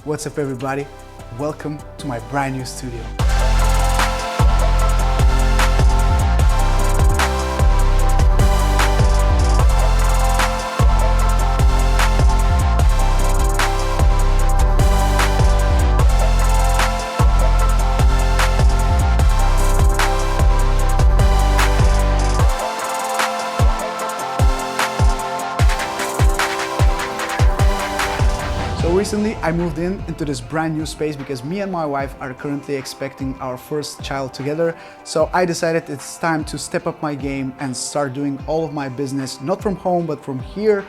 What's up everybody? Welcome to my brand new studio. So recently I moved into this brand new space because me and my wife are currently expecting our first child together. So I decided it's time to step up my game and start doing all of my business, not from home, but from here.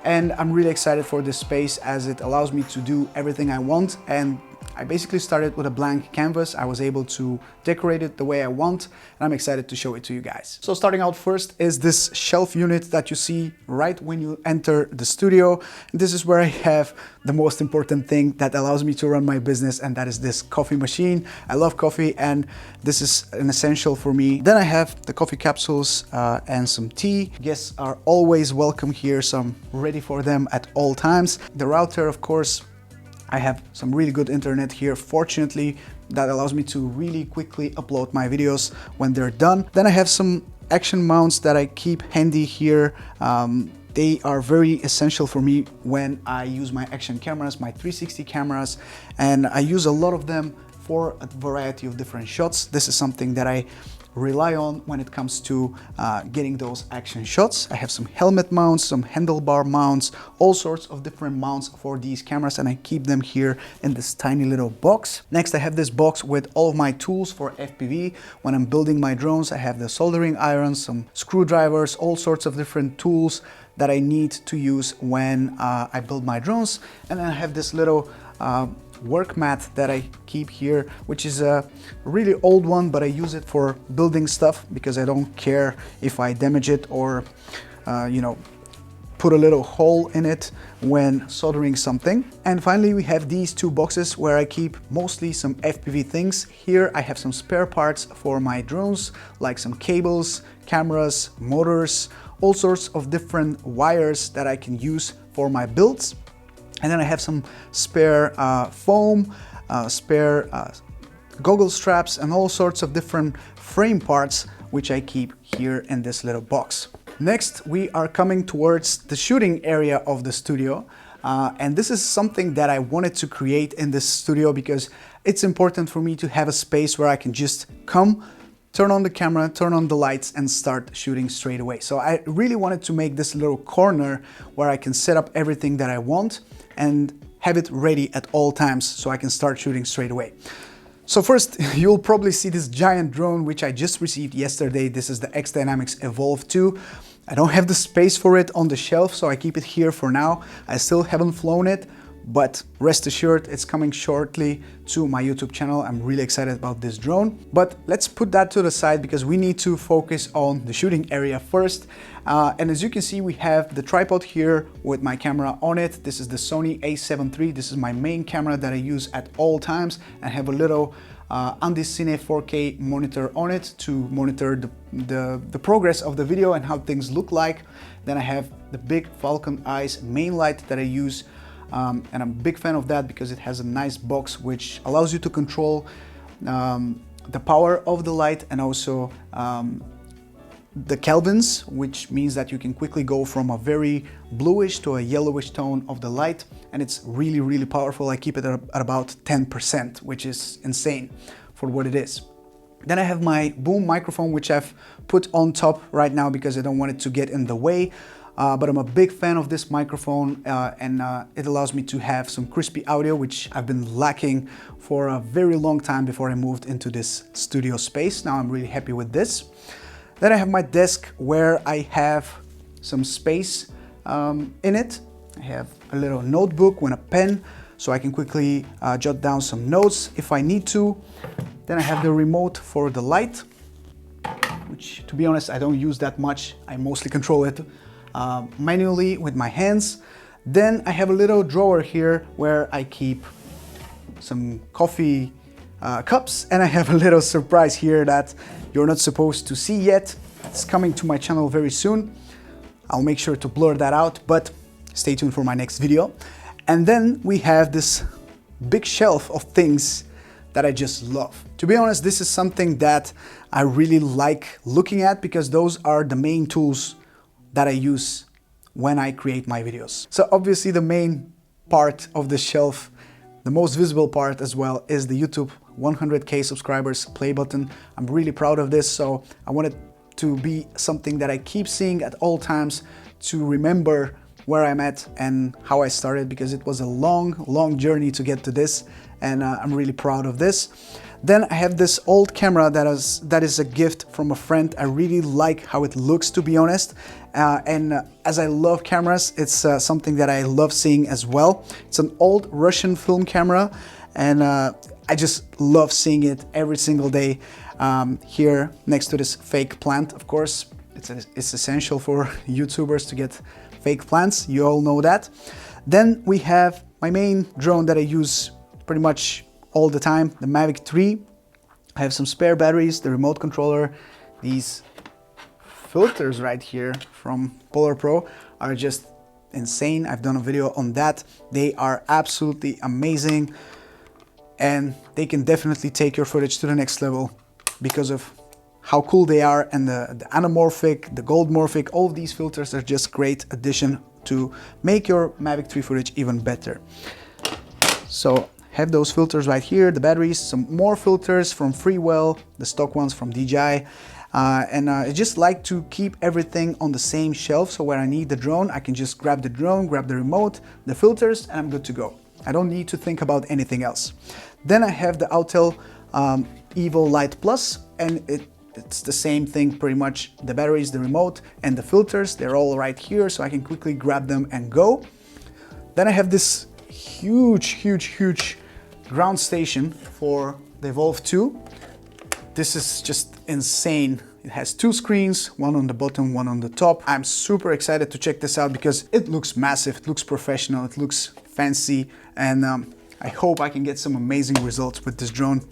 And I'm really excited for this space as it allows me to do everything I want. And I basically started with a blank canvas. I was able to decorate it the way I want, and I'm excited to show it to you guys. So starting out first is this shelf unit that you see right when you enter the studio. This is where I have the most important thing that allows me to run my business, and that is this coffee machine. I love coffee and this is an essential for me. Then I have the coffee capsules and some tea. Guests are always welcome here, so I'm ready for them at all times. The router, of course. I have some really good internet here, fortunately, that allows me to really quickly upload my videos when they're done. Then I have some action mounts that I keep handy here. They are very essential for me when I use my action cameras, my 360 cameras, and I use a lot of them for a variety of different shots. This is something that I rely on when it comes to getting those action shots. I have some helmet mounts, some handlebar mounts, all sorts of different mounts for these cameras, and I keep them here in this tiny little box. Next, I have this box with all of my tools for FPV. When I'm building my drones, I have the soldering irons, some screwdrivers, all sorts of different tools that I need to use when I build my drones. And then I have this little work mat that I keep here, which is a really old one, but I use it for building stuff because I don't care if I damage it or you know, put a little hole in it when soldering something. And finally we have these two boxes where I keep mostly some FPV things. Here I have some spare parts for my drones, like some cables, cameras, motors, all sorts of different wires that I can use for my builds. And then I have some spare foam, spare goggle straps, and all sorts of different frame parts, which I keep here in this little box. Next, we are coming towards the shooting area of the studio. And this is something that I wanted to create in this studio because it's important for me to have a space where I can just come, turn on the camera, turn on the lights, and start shooting straight away. So I really wanted to make this little corner where I can set up everything that I want and have it ready at all times so I can start shooting straight away. So first, you'll probably see this giant drone, which I just received yesterday. This is the X Dynamics Evolve 2. I don't have the space for it on the shelf, so I keep it here for now. I still haven't flown it, but rest assured it's coming shortly to my YouTube channel. I'm really excited about this drone, but let's put that to the side because we need to focus on the shooting area first. And as you can see, we have the tripod here with my camera on it. This is the Sony a7 III. This is my main camera that I use at all times. I have a little Cine 4K monitor on it to monitor the progress of the video and how things look like. Then I have the big Falcon Eyes main light that I use. And I'm a big fan of that because it has a nice box which allows you to control the power of the light and also the kelvins, which means that you can quickly go from a very bluish to a yellowish tone of the light, and it's really, really powerful. I keep it at about 10%, which is insane for what it is. Then I have my boom microphone, which I've put on top right now because I don't want it to get in the way. But I'm a big fan of this microphone and it allows me to have some crispy audio, which I've been lacking for a very long time before I moved into this studio space. Now I'm really happy with this. Then I have my desk where I have some space in it. I have a little notebook with a pen so I can quickly jot down some notes if I need to. Then I have the remote for the light, which to be honest, I don't use that much. I mostly control it manually with my hands. Then I have a little drawer here where I keep some coffee cups, and I have a little surprise here that you're not supposed to see yet. It's coming to my channel very soon. I'll make sure to blur that out, but stay tuned for my next video. And then we have this big shelf of things that I just love. To be honest, this is something that I really like looking at because those are the main tools that I use when I create my videos. So obviously the main part of the shelf, the most visible part as well, is the YouTube 100K subscribers play button. I'm really proud of this, so I want it to be something that I keep seeing at all times to remember where I'm at and how I started, because it was a long journey to get to this, and I'm really proud of this. Then I have this old camera that is a gift from a friend. I really like how it looks, to be honest, and as I love cameras, it's something that I love seeing as well. It's an old Russian film camera, and I just love seeing it every single day here next to this fake plant. Of course, it's essential for YouTubers to get fake plants, you all know that. Then we have my main drone that I use pretty much all the time, the Mavic 3. I have some spare batteries, the remote controller. These filters right here from Polar Pro are just insane. I've done a video on that. They are absolutely amazing, and they can definitely take your footage to the next level because of how cool they are, and the anamorphic, the gold morphic, all of these filters are just great addition to make your Mavic 3 footage even better. So have those filters right here, the batteries, some more filters from Freewell, the stock ones from DJI, and I just like to keep everything on the same shelf, so where I need the drone, I can just grab the drone, grab the remote, the filters, and I'm good to go. I don't need to think about anything else. Then I have the Autel Evo Lite Plus, and it's the same thing pretty much. The batteries, the remote, and the filters, they're all right here, so I can quickly grab them and go. Then I have this huge ground station for the Evolve 2. This is just insane. It has two screens, one on the bottom, one on the top. I'm super excited to check this out because it looks massive, it looks professional, it looks fancy, and I hope I can get some amazing results with this drone.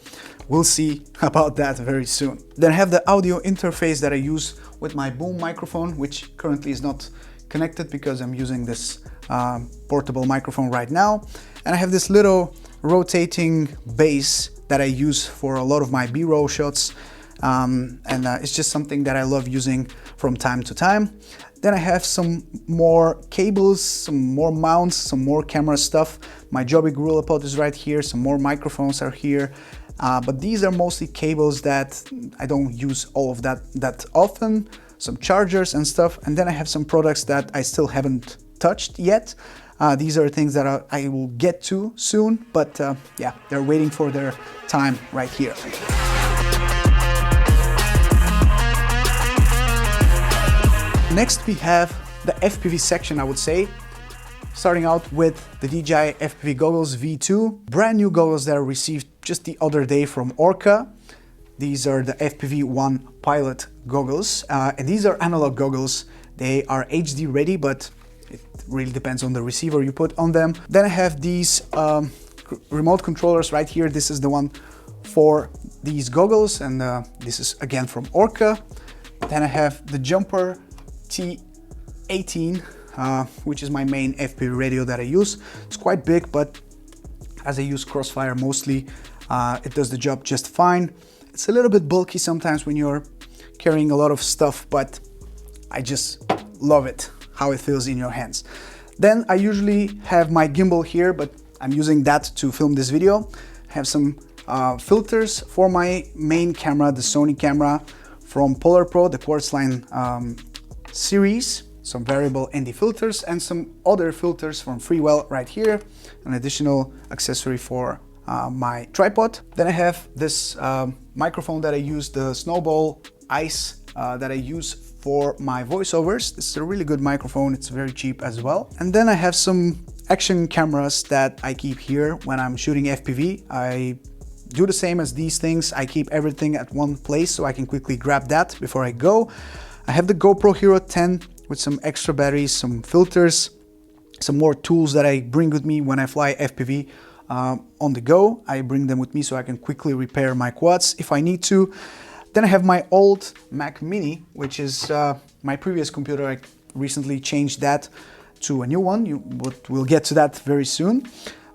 We'll see about that very soon. Then I have the audio interface that I use with my boom microphone, which currently is not connected because I'm using this portable microphone right now. And I have this little rotating base that I use for a lot of my B-roll shots. It's just something that I love using from time to time. Then I have some more cables, some more mounts, some more camera stuff. My Joby Gorilla Pod is right here, some more microphones are here. But these are mostly cables that I don't use all of that often, some chargers and stuff. And then I have some products that I still haven't touched yet. These are things that I will get to soon, but yeah, they're waiting for their time right here. Next we have the FPV section, I would say. Starting out with the DJI FPV goggles V2, brand new goggles that I received just the other day from Orca. These are the FPV 1 Pilot goggles, and these are analog goggles. They are HD ready, but it really depends on the receiver you put on them. Then I have these remote controllers right here. This is the one for these goggles, and this is again from Orca. Then I have the Jumper T18, which is my main FPV radio that I use. It's quite big, but as I use Crossfire mostly, it does the job just fine. It's a little bit bulky sometimes when you're carrying a lot of stuff, but I just love it, how it feels in your hands. Then I usually have my gimbal here, but I'm using that to film this video. I have some filters for my main camera, the Sony camera from Polar Pro, the Quartz Line series, some variable ND filters, and some other filters from Freewell right here, an additional accessory for my tripod. Then I have this microphone that I use, the Snowball Ice that I use for my voiceovers. This is a really good microphone, it's very cheap as well. And then I have some action cameras that I keep here when I'm shooting FPV. I do the same as these things. I keep everything at one place so I can quickly grab that before I go. I have the GoPro Hero 10 with some extra batteries, some filters, some more tools that I bring with me when I fly FPV on the go. I bring them with me so I can quickly repair my quads if I need to. Then I have my old Mac Mini, which is my previous computer. I recently changed that to a new one, but we'll get to that very soon.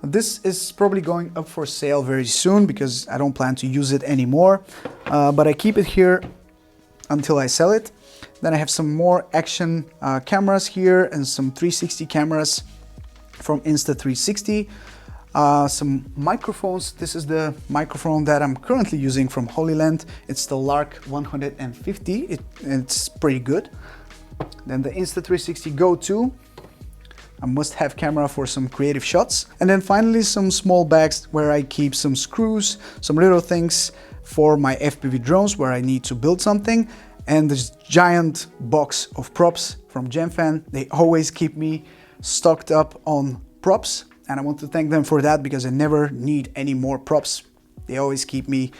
This is probably going up for sale very soon because I don't plan to use it anymore, but I keep it here until I sell it. Then I have some more action cameras here and some 360 cameras from Insta360. Some microphones. This is the microphone that I'm currently using from Holy Land. It's the Lark 150. It's pretty good. Then the Insta360 Go 2. A must-have camera for some creative shots. And then finally some small bags where I keep some screws, some little things for my FPV drones where I need to build something. And this giant box of props from Gemfan. They always keep me stocked up on props. And I want to thank them for that because I never need any more props. They always keep me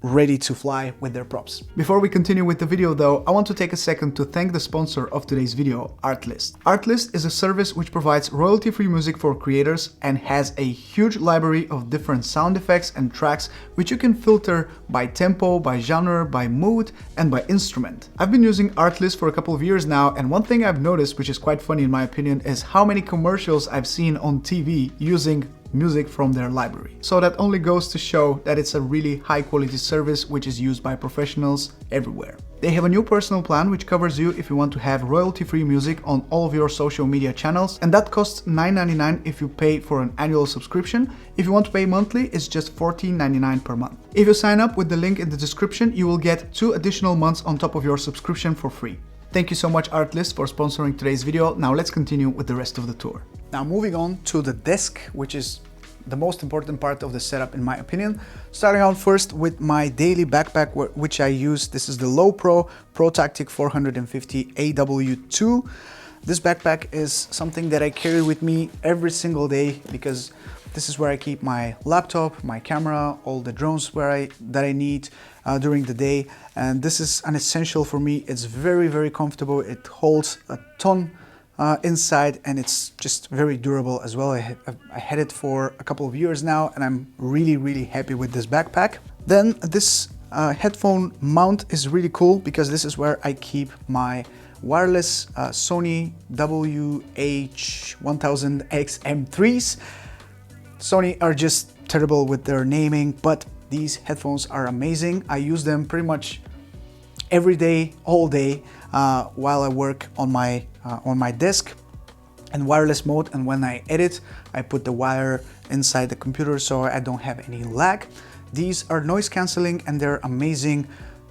ready to fly with their props. Before we continue with the video though, I want to take a second to thank the sponsor of today's video, Artlist. Artlist is a service which provides royalty-free music for creators and has a huge library of different sound effects and tracks which you can filter by tempo, by genre, by mood, and by instrument. I've been using Artlist for a couple of years now, and one thing I've noticed, which is quite funny in my opinion, is how many commercials I've seen on TV using music from their library. So that only goes to show that it's a really high quality service which is used by professionals everywhere. They have a new personal plan which covers you if you want to have royalty-free music on all of your social media channels, and that costs $9.99 if you pay for an annual subscription. If you want to pay monthly, it's just $14.99 per month. If you sign up with the link in the description, you will get 2 additional months on top of your subscription for free. Thank you so much Artlist for sponsoring today's video. Now let's continue with the rest of the tour. Now moving on to the desk, which is the most important part of the setup in my opinion. Starting out first with my daily backpack which I use. This is the Low Pro Tactic 450 AW2. This backpack is something that I carry with me every single day because this is where I keep my laptop, my camera, all the drones that I need during the day, and this is an essential for me. It's very comfortable. It holds a ton inside, and it's just very durable as well. I had it for a couple of years now, and I'm really happy with this backpack. Then this headphone mount is really cool because this is where I keep my wireless Sony WH-1000X M3s. Sony are just terrible with their naming, but these headphones are amazing. I use them pretty much every day, all day, while I work on my desk in wireless mode, and when I edit, I put the wire inside the computer so I don't have any lag. These are noise cancelling and they're amazing,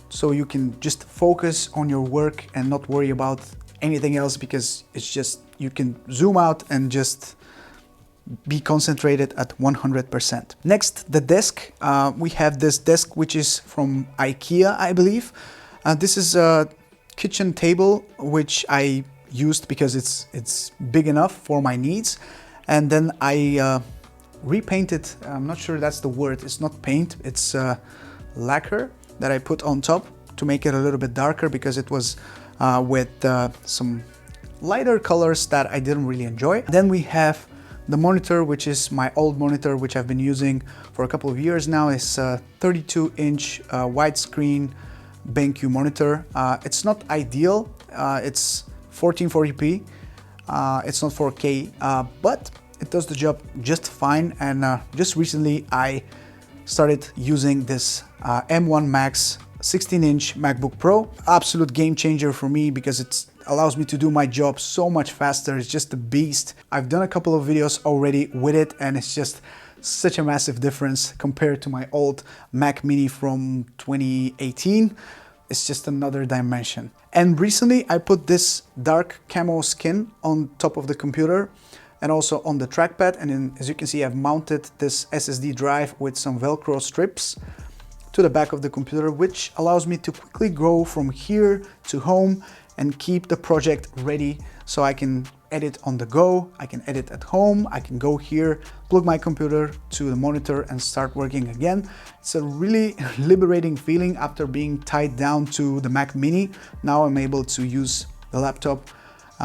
so you can just focus on your work and not worry about anything else because it's just, you can zoom out and just be concentrated at 100%. Next, the desk. We have this desk which is from IKEA, I believe. This is a kitchen table which I used because it's big enough for my needs, and then I repainted. I'm not sure that's the word. It's not paint, it's lacquer that I put on top to make it a little bit darker because it was with some lighter colors that I didn't really enjoy. Then we have the monitor, which is my old monitor, which I've been using for a couple of years now. It's a 32-inch widescreen BenQ monitor. It's not ideal. It's 1440p. It's not 4K, but it does the job just fine. And just recently I started using this M1 Max 16-inch MacBook Pro. Absolute game changer for me because it allows me to do my job so much faster. It's just a beast. I've done a couple of videos already with it, and it's just such a massive difference compared to my old Mac Mini from 2018. It's just another dimension. And recently I put this dark camo skin on top of the computer and also on the trackpad, and then, as you can see, I've mounted this SSD drive with some Velcro strips to the back of the computer, which allows me to quickly go from here to home and keep the project ready so I can edit on the go, I can edit at home, I can go here, plug my computer to the monitor and start working again. It's a really liberating feeling after being tied down to the Mac Mini. Now I'm able to use the laptop,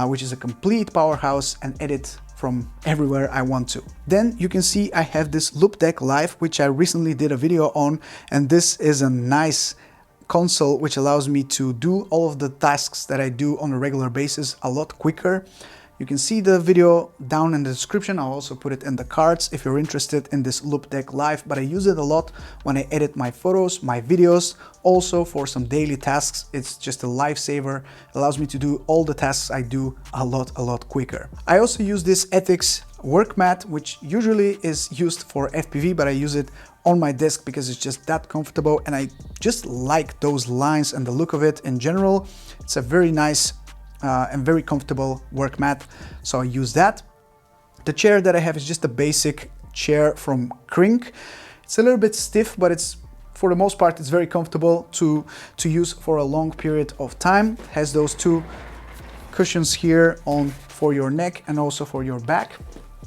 which is a complete powerhouse, and edit from everywhere I want to. Then you can see I have this Loop Deck Live, which I recently did a video on, and this is a nice console which allows me to do all of the tasks that I do on a regular basis a lot quicker. You can see the video down in the description. I'll also put it in the cards if you're interested in this Loupedeck Live, but I use it a lot when I edit my photos, my videos, also for some daily tasks. It's just a lifesaver. It allows me to do all the tasks I do a lot quicker. I also use this Ethics work mat, which usually is used for FPV, but I use it on my desk because it's just that comfortable, and I just like those lines and the look of it in general. It's a very nice and very comfortable work mat, so I use that. The chair that I have is just a basic chair from Krink. It's a little bit stiff, but it's, for the most part, it's very comfortable to use for a long period of time. It has those two cushions here on for your neck and also for your back.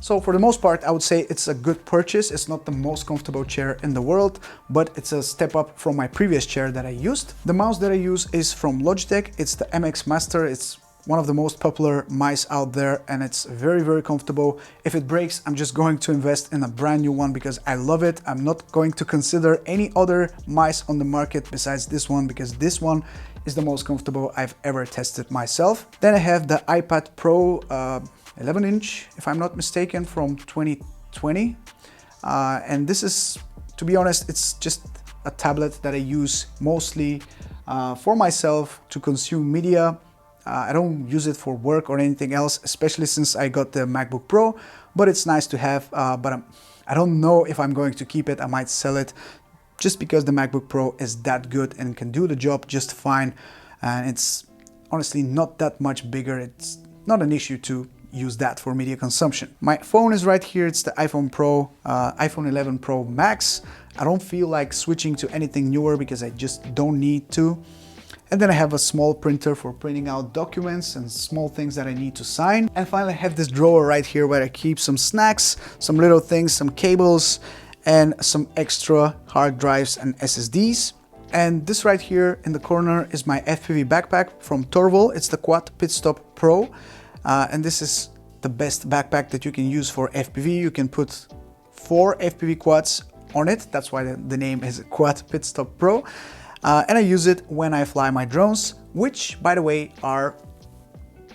So for the most part, I would say it's a good purchase. It's not the most comfortable chair in the world, but it's a step up from my previous chair that I used. The mouse that I use is from Logitech. It's the MX Master. It's one of the most popular mice out there, and it's very comfortable. If it breaks, I'm just going to invest in a brand new one because I love it. I'm not going to consider any other mice on the market besides this one, because this one is the most comfortable I've ever tested myself. Then I have the iPad Pro 11-inch, if I'm not mistaken, from 2020. And this is, to be honest, it's just a tablet that I use mostly for myself to consume media. I don't use it for work or anything else, especially since I got the MacBook Pro, but it's nice to have, but I don't know if I'm going to keep it. I might sell it just because the MacBook Pro is that good and can do the job just fine. And it's honestly not that much bigger. It's not an issue to use that for media consumption. My phone is right here. It's the iPhone Pro, iPhone 11 Pro Max. I don't feel like switching to anything newer because I just don't need to. And then I have a small printer for printing out documents and small things that I need to sign. And finally, I have this drawer right here where I keep some snacks, some little things, some cables, and some extra hard drives and SSDs. And this right here in the corner is my FPV backpack from Torval. It's the Quad Pitstop Pro. And this is the best backpack that you can use for FPV. You can put 4 FPV quads on it. That's why the name is Quad Pitstop Pro. And I use it when I fly my drones, which, by the way, are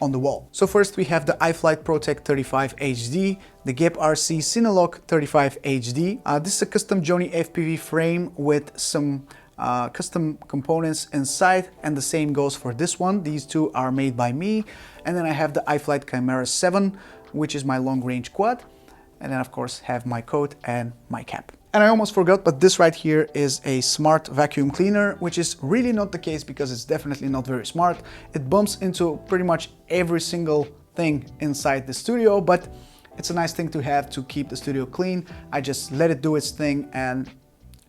on the wall. So first we have the iFlight ProTech 35 HD, the GEP RC Cinelog 35 HD. This is a custom Joni FPV frame with some custom components inside, and the same goes for this one. These two are made by me. And then I have the iFlight Chimera 7, which is my long-range quad. And then of course have my coat and my cap. And I almost forgot, but this right here is a smart vacuum cleaner, which is really not the case because it's definitely not very smart. It bumps into pretty much every single thing inside the studio, but it's a nice thing to have to keep the studio clean. I just let it do its thing, and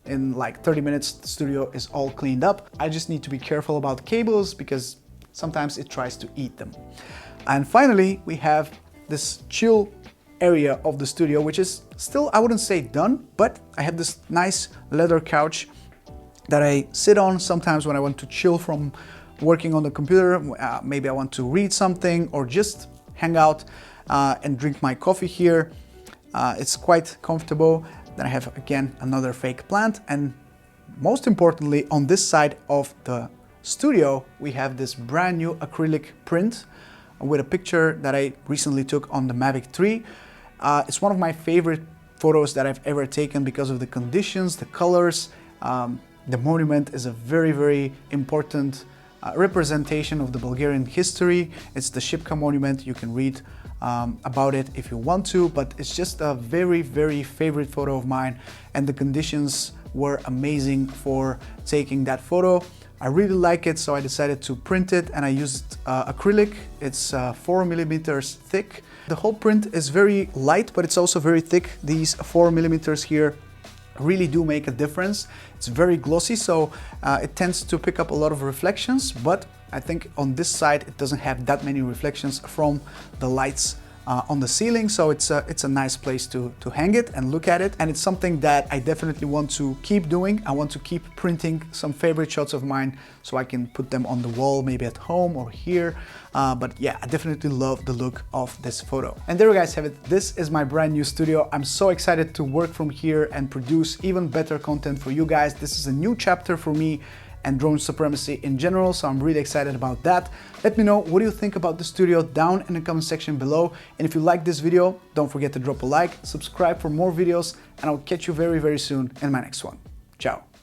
in like 30 minutes, the studio is all cleaned up. I just need to be careful about cables because sometimes it tries to eat them. And finally, we have this chill area of the studio, which is still, I wouldn't say done, but I have this nice leather couch that I sit on sometimes when I want to chill from working on the computer. Maybe I want to read something or just hang out and drink my coffee here. It's quite comfortable. Then I have again another fake plant, and most importantly, on this side of the studio we have this brand new acrylic print with a picture that I recently took on the Mavic 3. It's one of my favorite photos that I've ever taken because of the conditions, the colors. The monument is a very important representation of the Bulgarian history. It's the Shipka monument. You can read about it if you want to, but it's just a very favorite photo of mine, and the conditions were amazing for taking that photo. I really like it, so I decided to print it, and I used acrylic. It's 4 millimeters thick. The whole print is very light, but it's also very thick. These 4 millimeters here really do make a difference. It's very glossy, so it tends to pick up a lot of reflections, but I think on this side it doesn't have that many reflections from the lights on the ceiling, so it's a nice place to hang it and look at it, and it's something that I definitely want to keep doing. I want to keep printing some favorite shots of mine so I can put them on the wall, maybe at home or here, but yeah, I definitely love the look of this photo. And there you guys have it. This is my brand new studio. I'm so excited to work from here and produce even better content for you guys. This is a new chapter for me, and drone supremacy in general, so I'm really excited about that. Let me know what do you think about the studio down in the comment section below, and if you like this video, don't forget to drop a like, subscribe for more videos, and I'll catch you very, very soon in my next one. Ciao.